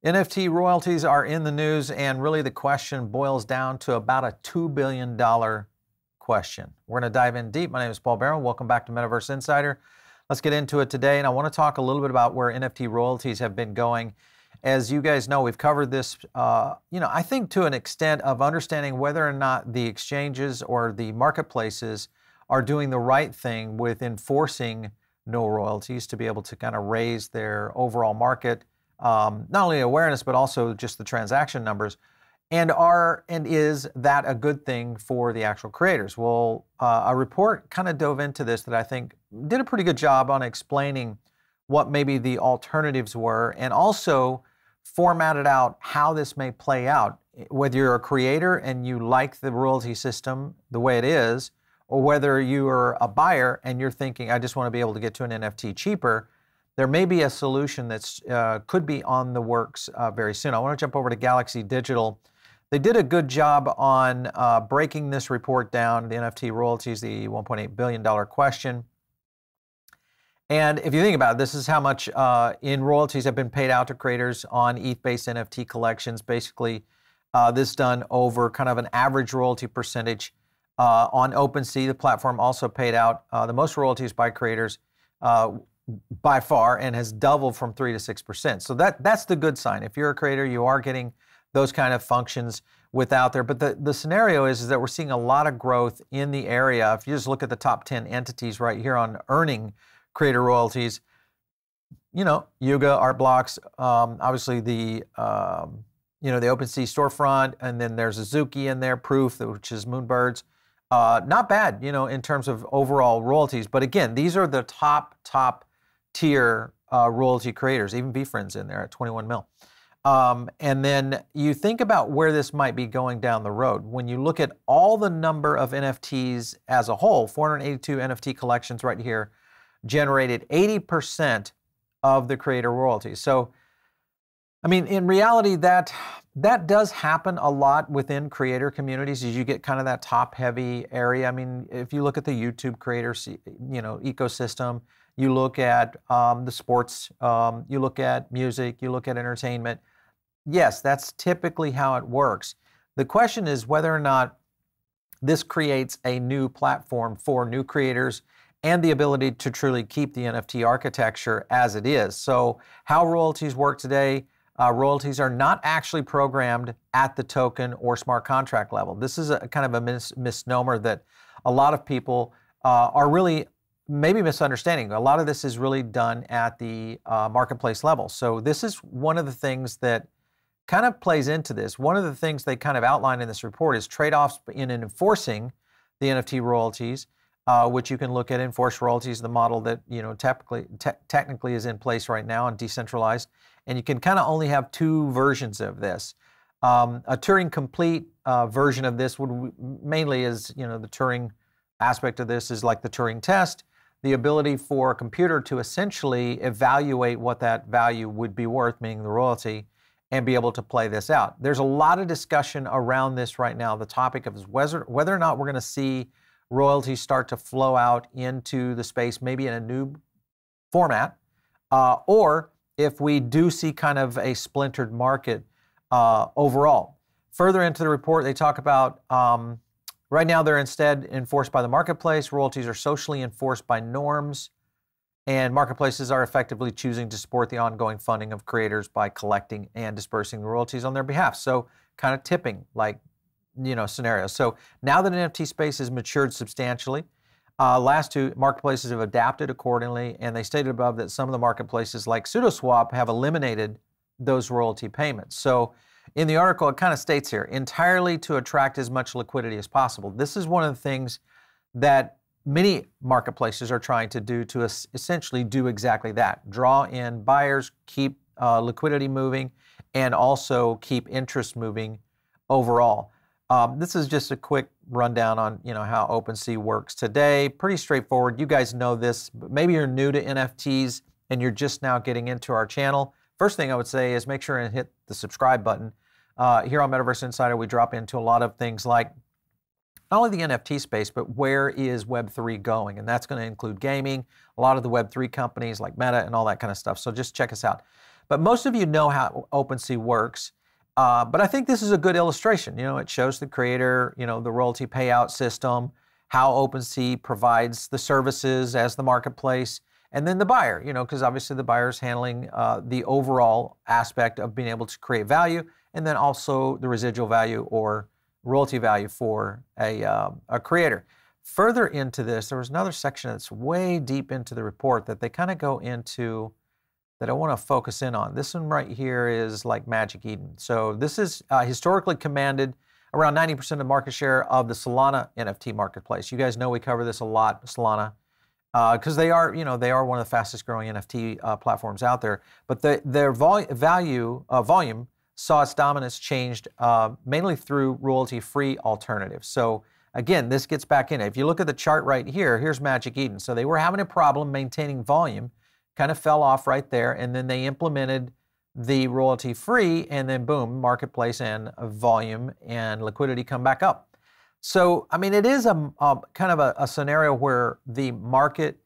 NFT royalties are in the news, and really the question boils down to about a $2 billion question. We're going to dive in deep. My name is Paul Barron. Welcome back to Metaverse Insider. Let's get into it today, and I want to talk a little bit about where NFT royalties have been going. As you guys know, we've covered this, I think to an extent of understanding whether or not the exchanges or the marketplaces are doing the right thing with enforcing no royalties to be able to kind of raise their overall market not only awareness, but also just the transaction numbers. And is that a good thing for the actual creators? Well, a report kind of dove into this that I think did a pretty good job on explaining what maybe the alternatives were, and also formatted out how this may play out, whether you're a creator and you like the royalty system the way it is, or whether you are a buyer and you're thinking, I just want to be able to get to an NFT cheaper. There may be a solution that's could be on the works very soon. I want to jump over to Galaxy Digital. They did a good job on breaking this report down, the NFT royalties, the $1.8 billion question. And if you think about it, this is how much in royalties have been paid out to creators on ETH-based NFT collections. Basically, this done over kind of an average royalty percentage. On OpenSea, the platform also paid out the most royalties by creators by far, and has doubled from 3 to 6%. So that's the good sign. If you're a creator, you are getting those kind of functions without there. But the scenario is that we're seeing a lot of growth in the area. If you just look at the top 10 entities right here on earning creator royalties, Yuga, Art Blocks, obviously the OpenSea storefront, and then there's Azuki in there, Proof, which is Moonbirds. Not bad, in terms of overall royalties. But again, these are the top tier royalty creators, even VeeFriend's in there at 21 mil. And then you think about where this might be going down the road. When you look at all the number of NFTs as a whole, 482 NFT collections right here generated 80% of the creator royalties. So, I mean, in reality, that does happen a lot within creator communities as you get kind of that top-heavy area. I mean, if you look at the YouTube creators, ecosystem, you look at the sports, you look at music, you look at entertainment. Yes, that's typically how it works. The question is whether or not this creates a new platform for new creators and the ability to truly keep the NFT architecture as it is. So how royalties work today, royalties are not actually programmed at the token or smart contract level. This is a kind of a misnomer that a lot of people are really maybe misunderstanding. A lot of this is really done at the marketplace level. So this is one of the things that kind of plays into this. One of the things they kind of outline in this report is trade-offs in enforcing the NFT royalties, which you can look at. Enforced royalties, the model that technically is in place right now and decentralized. And you can kind of only have two versions of this. A Turing complete version of this would mainly is, the Turing aspect of this is like the Turing test, the ability for a computer to essentially evaluate what that value would be worth, meaning the royalty, and be able to play this out. There's a lot of discussion around this right now. The topic of whether or not we're going to see royalties start to flow out into the space, maybe in a new format, or if we do see kind of a splintered market overall. Further into the report, they talk about right now they're instead enforced by the marketplace. Royalties are socially enforced by norms, and marketplaces are effectively choosing to support the ongoing funding of creators by collecting and dispersing the royalties on their behalf. So kind of tipping like, scenarios. So now that NFT space has matured substantially, last two marketplaces have adapted accordingly, and they stated above that some of the marketplaces like SudoSwap have eliminated those royalty payments. So in the article, it kind of states here, entirely to attract as much liquidity as possible. This is one of the things that many marketplaces are trying to do to essentially do exactly that. Draw in buyers, keep liquidity moving, and also keep interest moving overall. This is just a quick rundown on how OpenSea works today. Pretty straightforward. You guys know this, but maybe you're new to NFTs and you're just now getting into our channel. First thing I would say is make sure and hit the subscribe button. Here on Metaverse Insider, we drop into a lot of things like not only the NFT space, but where is Web3 going? And that's going to include gaming, a lot of the Web3 companies like Meta and all that kind of stuff. So just check us out. But most of you know how OpenSea works. But I think this is a good illustration. It shows the creator, the royalty payout system, how OpenSea provides the services as the marketplace, and then the buyer, because obviously the buyer is handling the overall aspect of being able to create value, and then also the residual value or royalty value for a creator. Further into this, there was another section that's way deep into the report that they kind of go into that I want to focus in on. This one right here is like Magic Eden. So this is historically commanded around 90% of market share of the Solana NFT marketplace. You guys know we cover this a lot, Solana, because they are one of the fastest growing NFT platforms out there. But their volume saw its dominance changed mainly through royalty-free alternatives. So again, this gets back in. If you look at the chart right here, here's Magic Eden. So they were having a problem maintaining volume, kind of fell off right there, and then they implemented the royalty-free, and then boom, marketplace and volume and liquidity come back up. So, I mean, it is a kind of a scenario where the market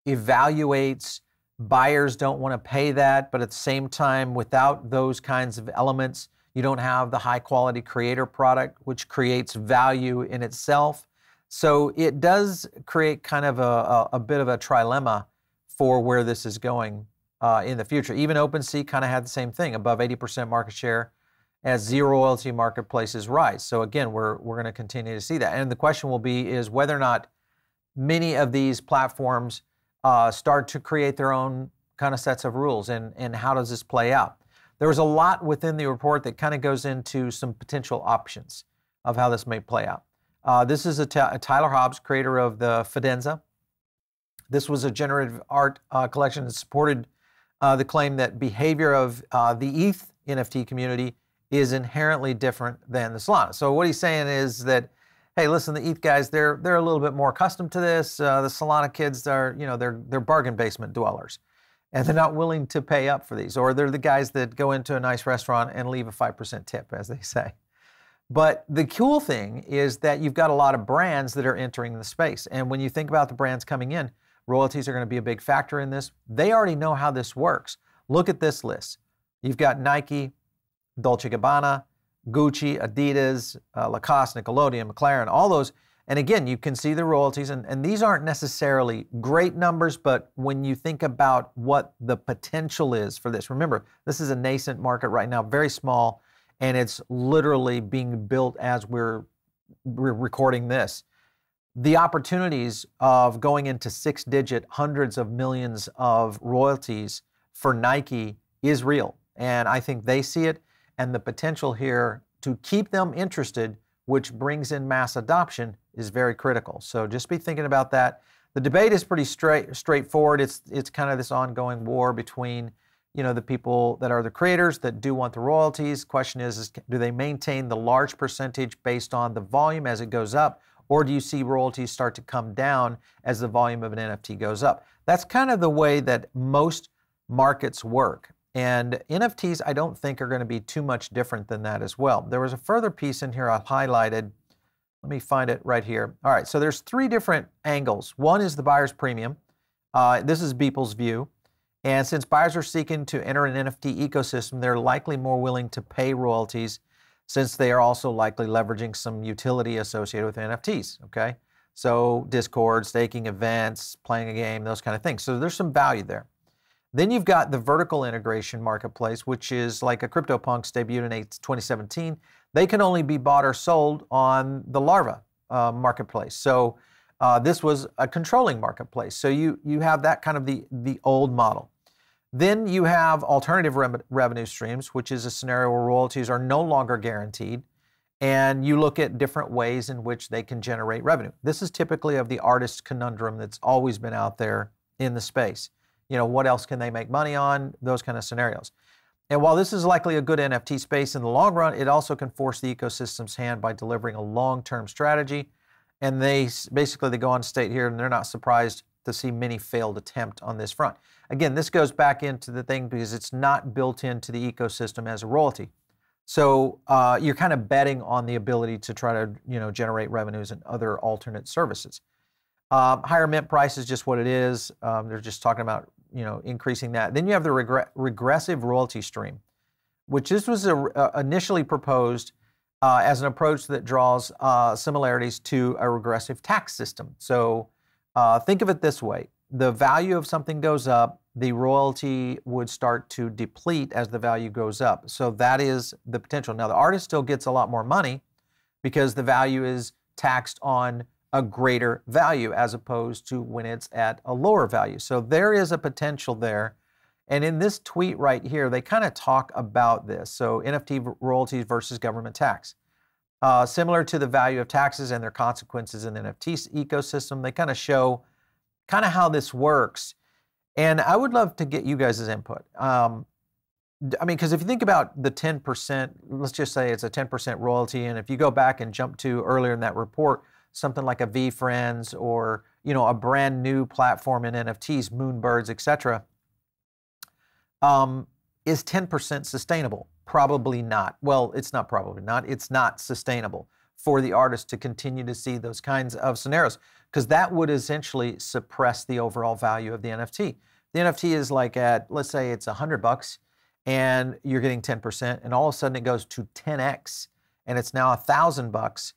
evaluates, buyers don't want to pay that, but at the same time, without those kinds of elements, you don't have the high-quality creator product, which creates value in itself. So it does create kind of a bit of a trilemma for where this is going in the future. Even OpenSea kind of had the same thing, above 80% market share as zero royalty marketplaces rise. So again, we're going to continue to see that. And the question will be is whether or not many of these platforms start to create their own kind of sets of rules, and how does this play out? There was a lot within the report that kind of goes into some potential options of how this may play out. This is Tyler Hobbs, creator of the Fidenza. This was a generative art collection that supported the claim that behavior of the ETH NFT community is inherently different than the Solana. So what he's saying is that, hey, listen, the ETH guys, they're a little bit more accustomed to this. The Solana kids are, they're bargain basement dwellers, and they're not willing to pay up for these. Or they're the guys that go into a nice restaurant and leave a 5% tip, as they say. But the cool thing is that you've got a lot of brands that are entering the space. And when you think about the brands coming in, royalties are going to be a big factor in this. They already know how this works. Look at this list. You've got Nike, Dolce & Gabbana, Gucci, Adidas, Lacoste, Nickelodeon, McLaren, all those. And again, you can see the royalties, and these aren't necessarily great numbers, but when you think about what the potential is for this, remember, this is a nascent market right now, very small, and it's literally being built as we're recording this. The opportunities of going into six-digit hundreds of millions of royalties for Nike is real. And I think they see it, and the potential here to keep them interested, which brings in mass adoption, is very critical. So just be thinking about that. The debate is pretty straightforward. It's kind of this ongoing war between the people that are the creators that do want the royalties. Question is do they maintain the large percentage based on the volume as it goes up? Or do you see royalties start to come down as the volume of an NFT goes up? That's kind of the way that most markets work. And NFTs, I don't think, are going to be too much different than that as well. There was a further piece in here I highlighted. Let me find it right here. All right, so there's three different angles. One is the buyer's premium. This is Beeple's view. And since buyers are seeking to enter an NFT ecosystem, they're likely more willing to pay royalties, since they are also likely leveraging some utility associated with NFTs, okay? So Discord, staking events, playing a game, those kind of things. So there's some value there. Then you've got the vertical integration marketplace, which is like a CryptoPunks debuted in 2017. They can only be bought or sold on the Larva marketplace. So this was a controlling marketplace. So you have that kind of the old model. Then you have alternative revenue streams, which is a scenario where royalties are no longer guaranteed, and you look at different ways in which they can generate revenue. This is typically of the artist conundrum that's always been out there in the space. What else can they make money on? Those kind of scenarios. And while this is likely a good NFT space in the long run, it also can force the ecosystem's hand by delivering a long-term strategy. And they go on to state here, and they're not surprised to see many failed attempts on this front. Again, this goes back into the thing because it's not built into the ecosystem as a royalty. So you're kind of betting on the ability to try to generate revenues and other alternate services. Higher mint price is just what it is. They're just talking about increasing that. Then you have the regressive royalty stream, which this was initially proposed as an approach that draws similarities to a regressive tax system. So think of it this way. The value of something goes up, the royalty would start to deplete as the value goes up. So that is the potential. Now, the artist still gets a lot more money because the value is taxed on a greater value as opposed to when it's at a lower value. So there is a potential there. And in this tweet right here, they kind of talk about this. So NFT royalties versus government tax. Similar to the value of taxes and their consequences in the NFT ecosystem, they kind of show kind of how this works. And I would love to get you guys' input. I mean, because if you think about the 10%, let's just say it's a 10% royalty. And if you go back and jump to earlier in that report, something like a VFriends or, a brand new platform in NFTs, Moonbirds, etc. Is 10% sustainable? Probably not. Well, it's not probably not. It's not sustainable for the artist to continue to see those kinds of scenarios, because that would essentially suppress the overall value of the NFT. The NFT is like at, let's say it's $100 and you're getting 10%, and all of a sudden it goes to 10x and it's now $1,000.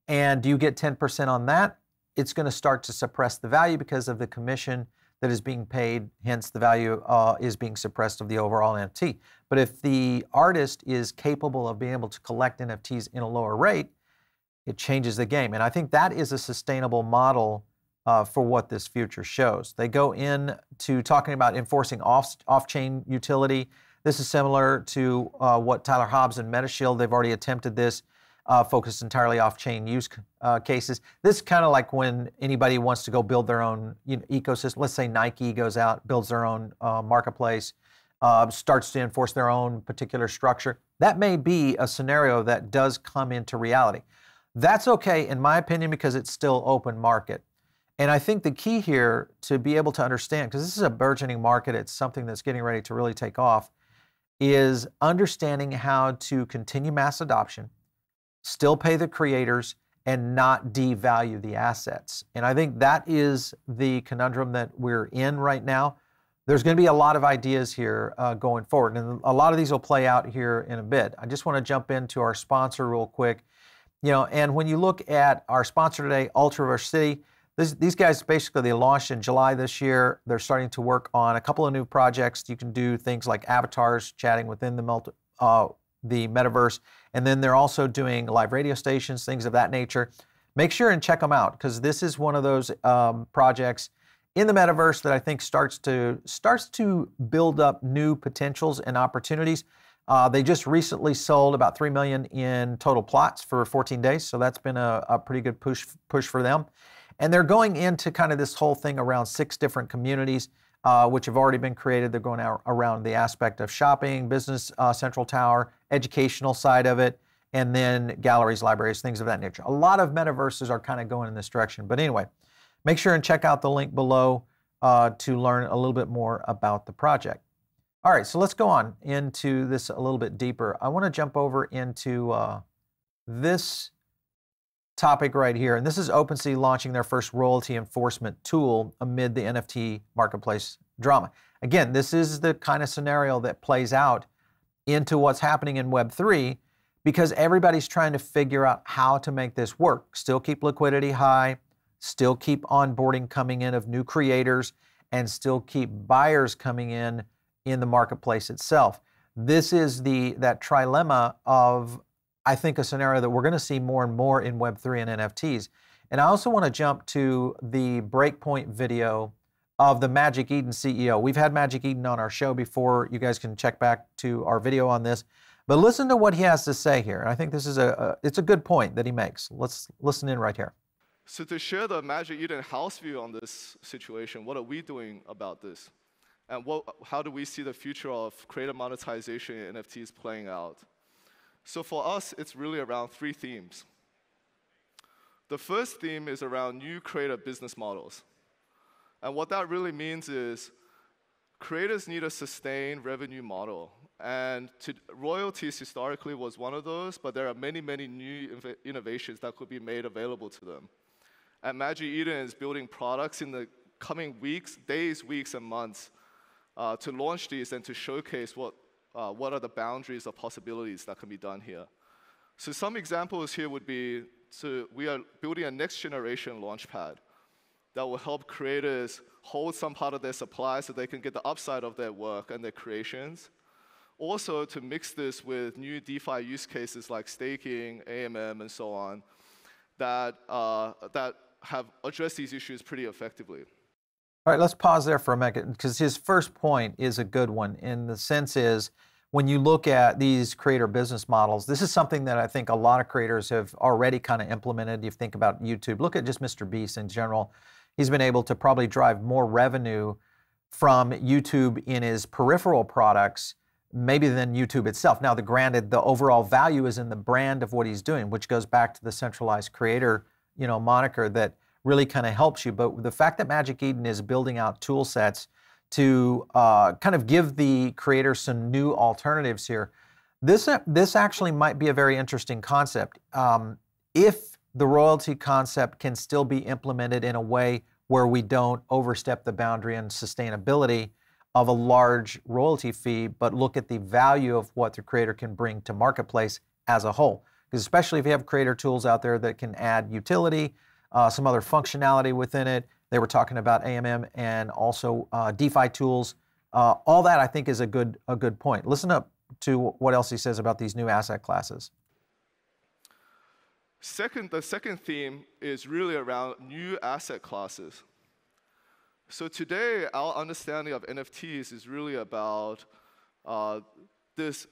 And do you get 10% on that? It's going to start to suppress the value because of the commission that is being paid, hence the value is being suppressed of the overall NFT. But if the artist is capable of being able to collect NFTs in a lower rate, it changes the game. And I think that is a sustainable model for what this future shows. They go into talking about enforcing off-chain utility. This is similar to what Tyler Hobbs and MetaShield, they've already attempted this, focused entirely off-chain use cases. This is kind of like when anybody wants to go build their own ecosystem. Let's say Nike goes out, builds their own marketplace, starts to enforce their own particular structure. That may be a scenario that does come into reality. That's okay, in my opinion, because it's still open market. And I think the key here to be able to understand, because this is a burgeoning market, it's something that's getting ready to really take off, is understanding how to continue mass adoption, still pay the creators, and not devalue the assets. And I think that is the conundrum that we're in right now. There's going to be a lot of ideas here going forward, and a lot of these will play out here in a bit. I just want to jump into our sponsor real quick. And when you look at our sponsor today, Ultraverse City, these guys basically, they launched in July this year. They're starting to work on a couple of new projects. You can do things like avatars, chatting within the metaverse, and then they're also doing live radio stations, things of that nature. Make sure and check them out, because this is one of those projects in the metaverse that I think starts to build up new potentials and opportunities. They just recently sold about 3 million in total plots for 14 days, so that's been a pretty good push for them. And they're going into kind of this whole thing around 6 different communities, which have already been created. They're going out around the aspect of shopping, business, central tower, educational side of it, and then galleries, libraries, things of that nature. A lot of metaverses are kind of going in this direction. But anyway, make sure and check out the link below to learn a little bit more about the project. All right, so let's go on into this a little bit deeper. I want to jump over into this topic right here, and this is OpenSea launching their first royalty enforcement tool amid the NFT marketplace drama. Again, this is the kind of scenario that plays out into what's happening in Web3, because everybody's trying to figure out how to make this work. Still keep liquidity high, still keep onboarding coming in of new creators, and still keep buyers coming in the marketplace itself. This is that trilemma of, I think, a scenario that we're going to see more and more in Web3 and NFTs. And I also want to jump to the Breakpoint video of the Magic Eden CEO. We've had Magic Eden on our show before. You guys can check back to our video on this. But listen to what he has to say here. And I think this is it's a good point that he makes. Let's listen in right here. So to share the Magic Eden house view on this situation, what are we doing about this? And how do we see the future of creator monetization in NFTs playing out? So for us, it's really around 3 themes. The first theme is around new creator business models. And what that really means is creators need a sustained revenue model. And royalties historically was one of those, but there are many, many new innovations that could be made available to them. And Magic Eden is building products in the coming weeks, days, weeks, and months to launch these and to showcase what are the boundaries of possibilities that can be done here. So some examples here would be, so we are building a next generation launchpad that will help creators hold some part of their supply so they can get the upside of their work and their creations. Also, to mix this with new DeFi use cases like staking, AMM, and so on, that have addressed these issues pretty effectively. All right, let's pause there for a minute, because his first point is a good one. And the sense is, when you look at these creator business models, this is something that I think a lot of creators have already kind of implemented. You think about YouTube. Look at just Mr. Beast in general. He's been able to probably drive more revenue from YouTube in his peripheral products maybe than YouTube itself. Now, granted, the overall value is in the brand of what he's doing, which goes back to the centralized creator, moniker that really kind of helps you. But the fact that Magic Eden is building out tool sets to kind of give the creators some new alternatives here, this actually might be a very interesting concept. If the royalty concept can still be implemented in a way where we don't overstep the boundary and sustainability of a large royalty fee, but look at the value of what the creator can bring to marketplace as a whole. Because especially if you have creator tools out there that can add utility, some other functionality within it. They were talking about AMM and also DeFi tools. All that I think is a good point. Listen up to what else he says about these new asset classes. The second theme is really around new asset classes. So today, our understanding of NFTs is really about this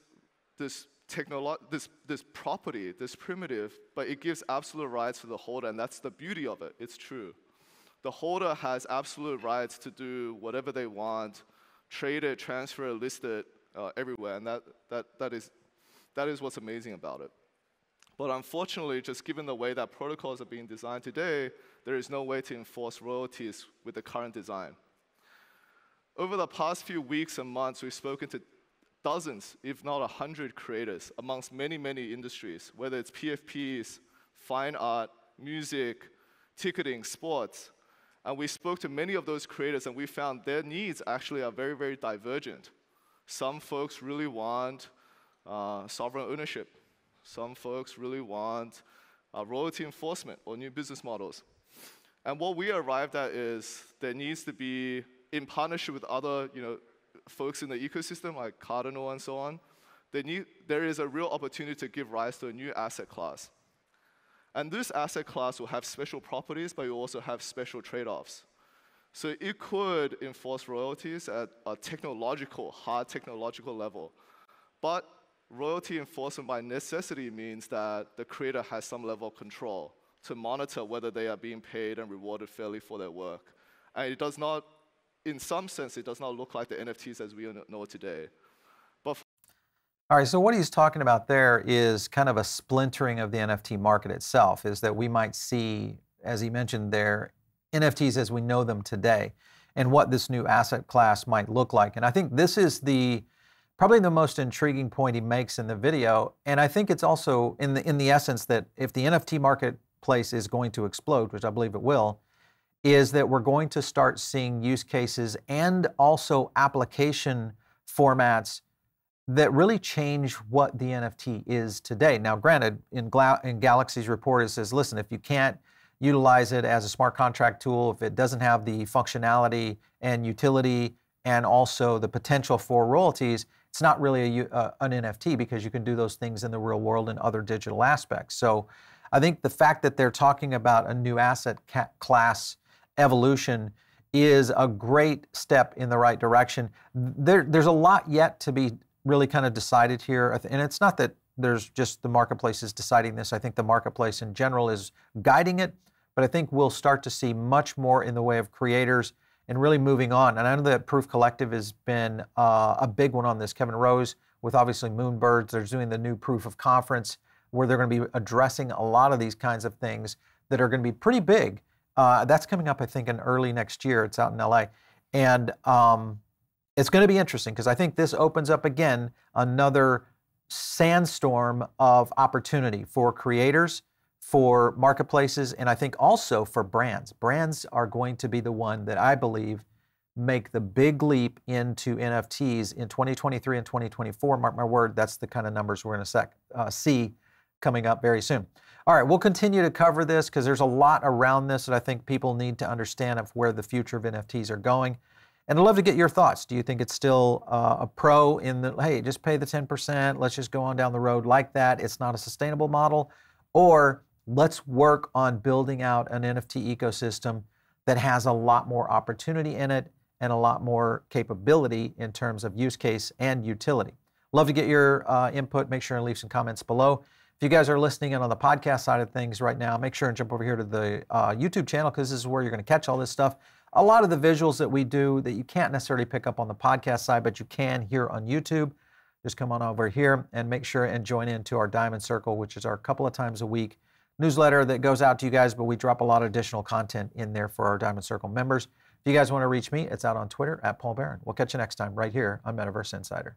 property, this primitive, but it gives absolute rights to the holder, and that's the beauty of it. It's true. The holder has absolute rights to do whatever they want, trade it, transfer it, list it everywhere, and that is what's amazing about it. But unfortunately, just given the way that protocols are being designed today, there is no way to enforce royalties with the current design. Over the past few weeks and months, we've spoken to dozens, if not 100 creators amongst many, many industries, whether it's PFPs, fine art, music, ticketing, sports. And we spoke to many of those creators, and we found their needs actually are very, very divergent. Some folks really want sovereign ownership. Some folks really want royalty enforcement or new business models. And what we arrived at is there needs to be, in partnership with other folks in the ecosystem like Cardinal and so on, there is a real opportunity to give rise to a new asset class. And this asset class will have special properties, but it will also have special trade-offs. So it could enforce royalties at a hard technological level. But royalty enforcement by necessity means that the creator has some level of control to monitor whether they are being paid and rewarded fairly for their work. And it does not, in some sense, it does not look like the NFTs as we know today. But all right, so what he's talking about there is kind of a splintering of the NFT market itself, is that we might see, as he mentioned there, NFTs as we know them today, and what this new asset class might look like. And I think this is probably the most intriguing point he makes in the video. And I think it's also in the essence that if the NFT marketplace is going to explode, which I believe it will, is that we're going to start seeing use cases and also application formats that really change what the NFT is today. Now, granted, in Galaxy's report, it says, listen, if you can't utilize it as a smart contract tool, if it doesn't have the functionality and utility and also the potential for royalties, it's not really an NFT, because you can do those things in the real world and other digital aspects. So I think the fact that they're talking about a new asset class evolution is a great step in the right direction. There's a lot yet to be really kind of decided here. And it's not that there's just the marketplace is deciding this. I think the marketplace in general is guiding it, but I think we'll start to see much more in the way of creators and really moving on. And I know that Proof Collective has been a big one on this. Kevin Rose with obviously Moonbirds, they're doing the new Proof of Conference where they're going to be addressing a lot of these kinds of things that are going to be pretty big. That's coming up, I think, in early next year. It's out in LA. And it's going to be interesting because I think this opens up again another sandstorm of opportunity for creators, for marketplaces, and I think also for brands. Brands are going to be the one that I believe make the big leap into NFTs in 2023 and 2024. Mark my word, that's the kind of numbers we're going to see coming up very soon. All right, we'll continue to cover this because there's a lot around this that I think people need to understand of where the future of NFTs are going. And I'd love to get your thoughts. Do you think it's still a pro in the, hey, just pay the 10%, let's just go on down the road like that, it's not a sustainable model? Or let's work on building out an NFT ecosystem that has a lot more opportunity in it and a lot more capability in terms of use case and utility. Love to get your input. Make sure and leave some comments below. If you guys are listening in on the podcast side of things right now, make sure and jump over here to the YouTube channel because this is where you're going to catch all this stuff. A lot of the visuals that we do that you can't necessarily pick up on the podcast side, but you can hear on YouTube. Just come on over here and make sure and join into our Diamond Circle, which is our couple of times a week newsletter that goes out to you guys, but we drop a lot of additional content in there for our Diamond Circle members. If you guys want to reach me, it's out on Twitter @Paul Barron. We'll catch you next time right here on Metaverse Insider.